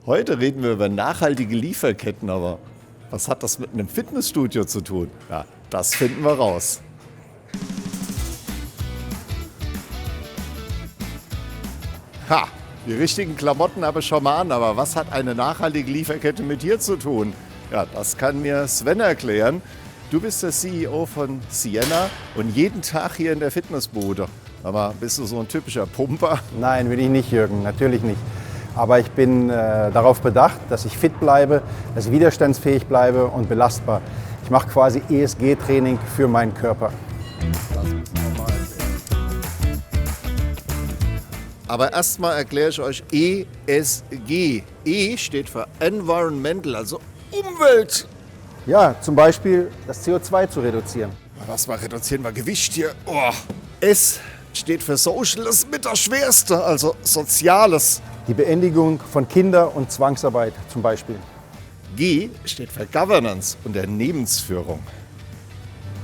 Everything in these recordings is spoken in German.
Heute reden wir über nachhaltige Lieferketten, aber was hat das mit einem Fitnessstudio zu tun? Ja, das finden wir raus. Ha, die richtigen Klamotten habe ich schon mal an, aber was hat eine nachhaltige Lieferkette mit dir zu tun? Ja, das kann mir Sven erklären. Du bist der CEO von Sienna und jeden Tag hier in der Fitnessbude. Aber bist du so ein typischer Pumper? Nein, will ich nicht, Jürgen, natürlich nicht. Aber ich bin darauf bedacht, dass ich fit bleibe, dass ich widerstandsfähig bleibe und belastbar. Ich mache quasi ESG-Training für meinen Körper. Das müssen wir mal erklären. Aber erstmal erkläre ich euch ESG. E steht für Environmental, also Umwelt. Ja, zum Beispiel das CO2 zu reduzieren. Was mal reduzieren wir Gewicht hier. Oh. S steht für Social, das ist mit das Schwerste, also Soziales. Die Beendigung von Kinder- und Zwangsarbeit zum Beispiel. G steht für Governance, Unternehmensführung.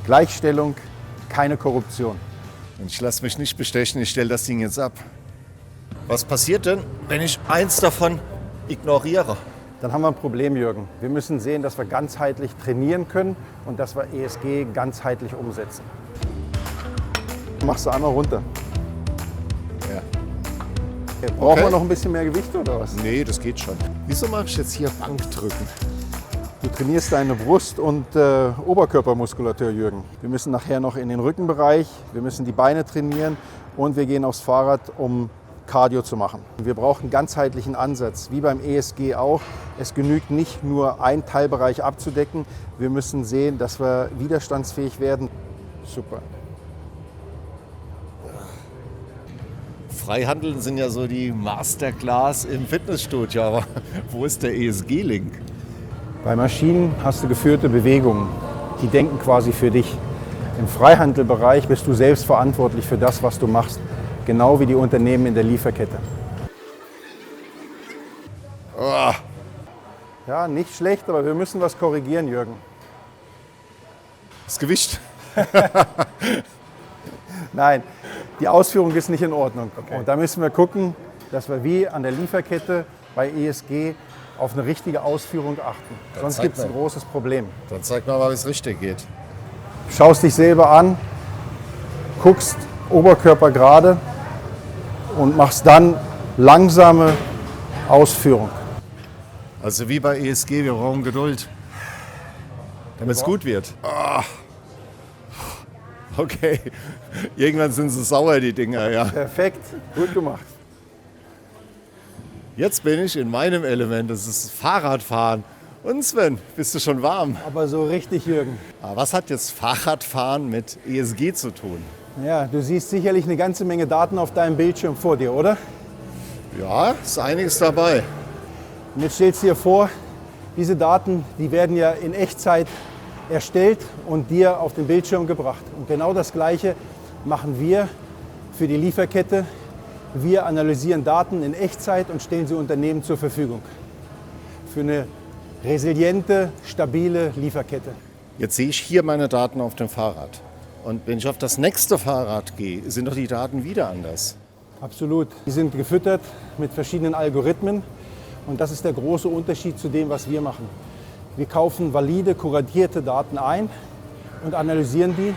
Gleichstellung, keine Korruption. Und ich lasse mich nicht bestechen, ich stelle das Ding jetzt ab. Was passiert denn, wenn ich eins davon ignoriere? Dann haben wir ein Problem, Jürgen. Wir müssen sehen, dass wir ganzheitlich trainieren können und dass wir ESG ganzheitlich umsetzen. Machst du einmal runter. Ja. Brauchen wir noch ein bisschen mehr Gewicht oder was? Nee, das geht schon. Wieso mache ich jetzt hier Bankdrücken? Du trainierst deine Brust- und Oberkörpermuskulatur, Jürgen. Wir müssen nachher noch in den Rückenbereich, wir müssen die Beine trainieren und wir gehen aufs Fahrrad, um Cardio zu machen. Wir brauchen einen ganzheitlichen Ansatz, wie beim ESG auch. Es genügt nicht nur, einen Teilbereich abzudecken. Wir müssen sehen, dass wir widerstandsfähig werden. Super. Freihandeln sind ja so die Masterclass im Fitnessstudio, aber wo ist der ESG-Link? Bei Maschinen hast du geführte Bewegungen, die denken quasi für dich. Im Freihandelbereich bist du selbst verantwortlich für das, was du machst, genau wie die Unternehmen in der Lieferkette. Oh. Ja, nicht schlecht, aber wir müssen was korrigieren, Jürgen. Das Gewicht. Nein, die Ausführung ist nicht in Ordnung. Okay. Und da müssen wir gucken, dass wir wie an der Lieferkette bei ESG auf eine richtige Ausführung achten. Sonst gibt es ein großes Problem. Dann zeig mal, wie es richtig geht. Schaust dich selber an, guckst Oberkörper gerade und machst dann langsame Ausführung. Also wie bei ESG, wir brauchen Geduld, damit es gut wird. Oh. Okay, irgendwann sind sie sauer, die Dinger, ja. Perfekt, gut gemacht. Jetzt bin ich in meinem Element, das ist Fahrradfahren. Und Sven, bist du schon warm? Aber so richtig, Jürgen. Aber was hat jetzt Fahrradfahren mit ESG zu tun? Ja, du siehst sicherlich eine ganze Menge Daten auf deinem Bildschirm vor dir, oder? Ja, ist einiges dabei. Und jetzt stellst du dir vor, diese Daten, die werden ja in Echtzeit erstellt und dir auf den Bildschirm gebracht. Und genau das Gleiche machen wir für die Lieferkette. Wir analysieren Daten in Echtzeit und stellen sie Unternehmen zur Verfügung. Für eine resiliente, stabile Lieferkette. Jetzt sehe ich hier meine Daten auf dem Fahrrad. Und wenn ich auf das nächste Fahrrad gehe, sind doch die Daten wieder anders. Absolut. Die sind gefüttert mit verschiedenen Algorithmen. Und das ist der große Unterschied zu dem, was wir machen. Wir kaufen valide, kuratierte Daten ein und analysieren die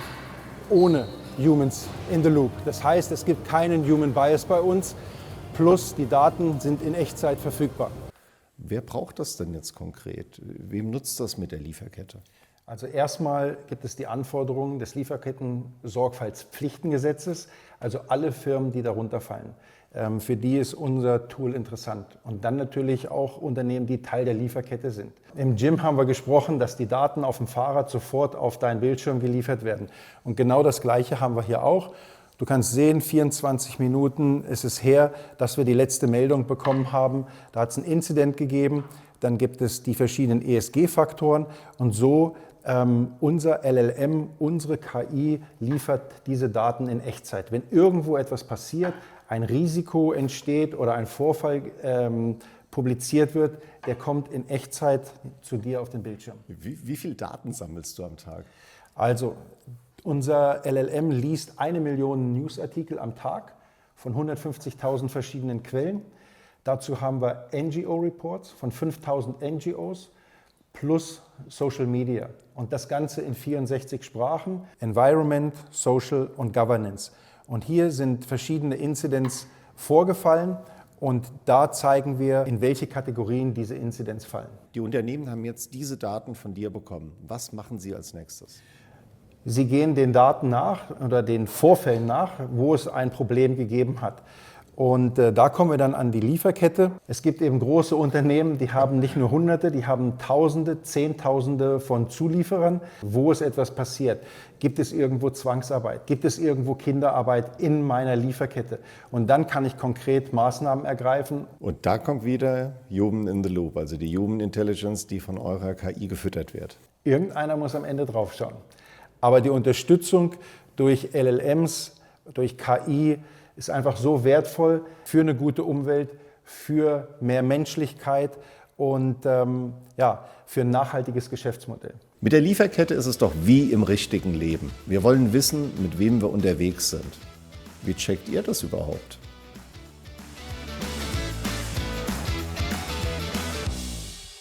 ohne Humans in the Loop. Das heißt, es gibt keinen Human Bias bei uns, plus die Daten sind in Echtzeit verfügbar. Wer braucht das denn jetzt konkret? Wem nutzt das mit der Lieferkette? Also erstmal gibt es die Anforderungen des Lieferketten-Sorgfaltspflichtengesetzes, also alle Firmen, die darunter fallen. Für die ist unser Tool interessant. Und dann natürlich auch Unternehmen, die Teil der Lieferkette sind. Im Gym haben wir gesprochen, dass die Daten auf dem Fahrrad sofort auf deinen Bildschirm geliefert werden. Und genau das Gleiche haben wir hier auch. Du kannst sehen, 24 Minuten ist es her, dass wir die letzte Meldung bekommen haben. Da hat es ein Incident gegeben. Dann gibt es die verschiedenen ESG-Faktoren. Und so unser LLM, unsere KI liefert diese Daten in Echtzeit. Wenn irgendwo etwas passiert, ein Risiko entsteht oder ein Vorfall publiziert wird, der kommt in Echtzeit zu dir auf den Bildschirm. Wie viel Daten sammelst du am Tag? Also unser LLM liest 1 Million Newsartikel am Tag von 150.000 verschiedenen Quellen. Dazu haben wir NGO-Reports von 5000 NGOs plus Social Media. Und das Ganze in 64 Sprachen, Environment, Social und Governance. Und hier sind verschiedene Incidents vorgefallen und da zeigen wir, in welche Kategorien diese Incidents fallen. Die Unternehmen haben jetzt diese Daten von dir bekommen. Was machen sie als nächstes? Sie gehen den Daten nach oder den Vorfällen nach, wo es ein Problem gegeben hat. Und da kommen wir dann an die Lieferkette. Es gibt eben große Unternehmen, die haben nicht nur Hunderte, die haben Tausende, Zehntausende von Zulieferern, wo es etwas passiert. Gibt es irgendwo Zwangsarbeit? Gibt es irgendwo Kinderarbeit in meiner Lieferkette? Und dann kann ich konkret Maßnahmen ergreifen. Und da kommt wieder Human in the Loop, also die Human Intelligence, die von eurer KI gefüttert wird. Irgendeiner muss am Ende draufschauen. Aber die Unterstützung durch LLMs, durch KI, ist einfach so wertvoll für eine gute Umwelt, für mehr Menschlichkeit und für ein nachhaltiges Geschäftsmodell. Mit der Lieferkette ist es doch wie im richtigen Leben. Wir wollen wissen, mit wem wir unterwegs sind. Wie checkt ihr das überhaupt?